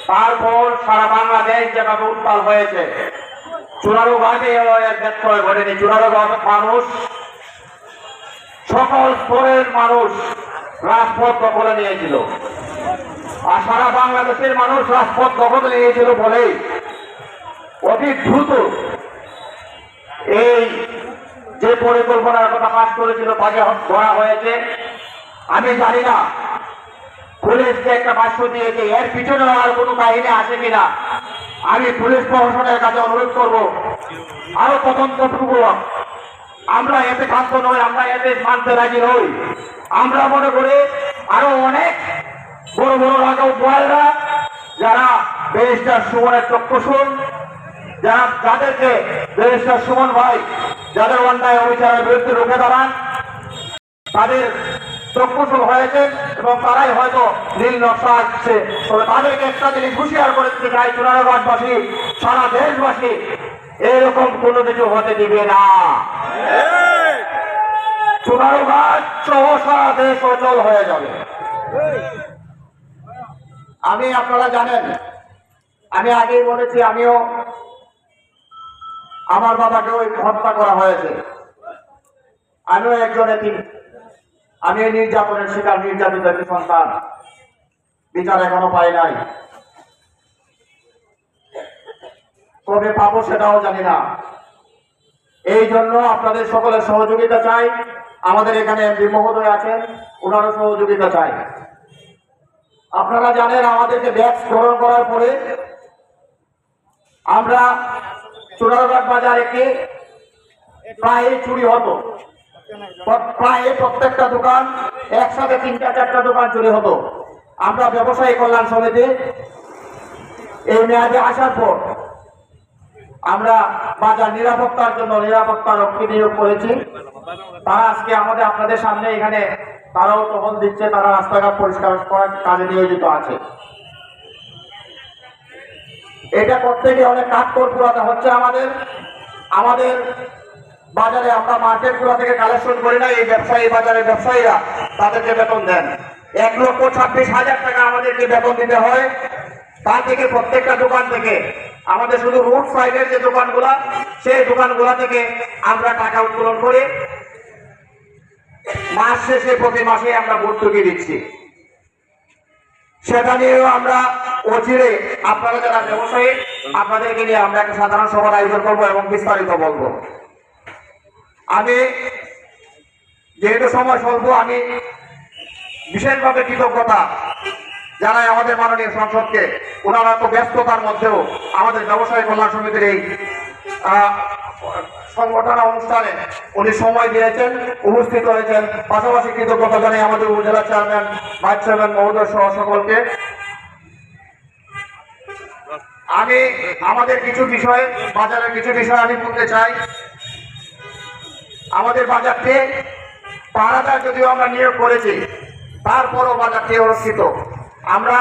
তারপর সারা বাংলাদেশ যেভাবে উত্তাল হয়েছে, চুনারুঘাটে এর ব্যত্যয় ঘটেনি। চুনারুঘাট মানুষ, সকল স্তরের মানুষ রাজপথ দখলে নিয়েছিল, আর সারা বাংলাদেশের মানুষ রাজপথ দখলে নিয়েছিল বলেই অতি দ্রুত এই যে পরিকল্পনার কথা পাশ করেছিল তাকে ধরা হয়েছে। আমি জানি না পুলিশকে একটা ভাষ্য দিয়েছে, এর পিছনে আর কোনো কাহিনী আছে কিনা। আমি পুলিশ প্রশাসনের কাছে অনুরোধ করব, আরো তদন্তপূর্বক। আমরা এতে ক্ষান্ত নই, আমরা এতে মানতে রাজি নই। আমরা মনে করি আরো অনেক বড় বড় রাজা বয়েরা যারা ব্যারিস্টার সুমনের চক্ষুশূল, যাদেরকে ব্যারিস্টার সুমন ভাই যাদের অন্যায় অবিচারের বিরুদ্ধে রুখে দাঁড়ান, তাদের চক্ষুশূল হয়েছে এবং তারাই হয়তো নীল নকশা আসছে। তবে তাদেরকে একটা জিনিস হুঁশিয়ার করে দিতে চাই, চুনারুঘাটবাসী, সারা দেশবাসী এরকম কোনো কিছু হতে দিবে না। চুনারুঘাট সহ সারা দেশ অচল হয়ে যাবে। আমি, আপনারা জানেন, আমি আগেই বলেছি, আমার বাবাকে ওই হত্যা করা হয়েছে। আমিও একজন এতিম, আমি নির্যাতনের শিকার, নির্যাতিত একটি সন্তান, বিচার এখনো পাই নাই। কবে পাবো সেটাও জানি না। এই জন্য আপনাদের সকলের সহযোগিতা চাই। আমাদের এখানে এমপি মহোদয় আছেন, ওনারও সহযোগিতা চাই। আপনারা জানেন আমাদেরকে ব্যাচ গ্রহণ করার পরে আমরা চুনারুঘাট বাজারে প্রায় চুরি হতো, প্রায় প্রত্যেকটা দোকান একসাথে 3-4টা দোকান চুরি হতো। আমরা ব্যবসায়ী কল্যাণ সমিতি এই মেয়াদে আসার পর আমরা বাজার নিরাপত্তার জন্য নিরাপত্তা রক্ষী নিয়োগ করেছি। তারা আজকে আপনাদের সামনে এখানে তারাও টহল দিচ্ছে, তারা রাস্তাঘাট পরিষ্কার করার কাজে নিয়োজিত আছে। এটা করতে গিয়ে অনেক কাঠখড় হচ্ছে আমাদের বাজারে। আমরা মার্কেট গুলা থেকে কালেকশন করি না, এই ব্যবসায়ী বাজারের ব্যবসায়ীরা তাদেরকে বেতন দেন। 1,26,000 টাকা আমাদেরকে বেতন দিতে হয়। তার থেকে প্রত্যেকটা দোকান থেকে, আমাদের শুধু রোড সাইডের যে দোকানগুলা, সেই দোকানগুলা থেকে আমরা টাকা উত্তোলন করে মাস শেষে প্রতি মাসে আমরা ভর্তুকি দিচ্ছি। সেটা নিয়েও আমরা অচিরে আপনারা যারা ব্যবসায়ী, আপনাদেরকে নিয়ে আমরা একটা সাধারণ সভার আয়োজন করবো এবং বিস্তারিত বলবো। আমি যেহেতু সময় স্বল্প, আমি বিশেষভাবে কৃতজ্ঞতা জানাই আমাদের মাননীয় সংসদকে। ওনারা তো ব্যস্ততার মধ্যেও আমাদের ব্যবসায়ী কল্যাণ সমিতির এই সংগঠন অনুষ্ঠানে উনি সময় দিয়েছেন, উপস্থিত হয়েছেন। পাশাপাশি কৃতজ্ঞতা জানাই আমাদের উপজেলা চেয়ারম্যান, ভাইস চেয়ারম্যান মহোদয় সহ সকলকে। আমি আমাদের কিছু বিষয়, বাজারের কিছু বিষয় আমি বলতে চাই। আমাদের বাজারটি পাহারাদার যদিও আমরা নিয়োগ করেছি, তারপরও বাজারটি অরক্ষিত। আমরা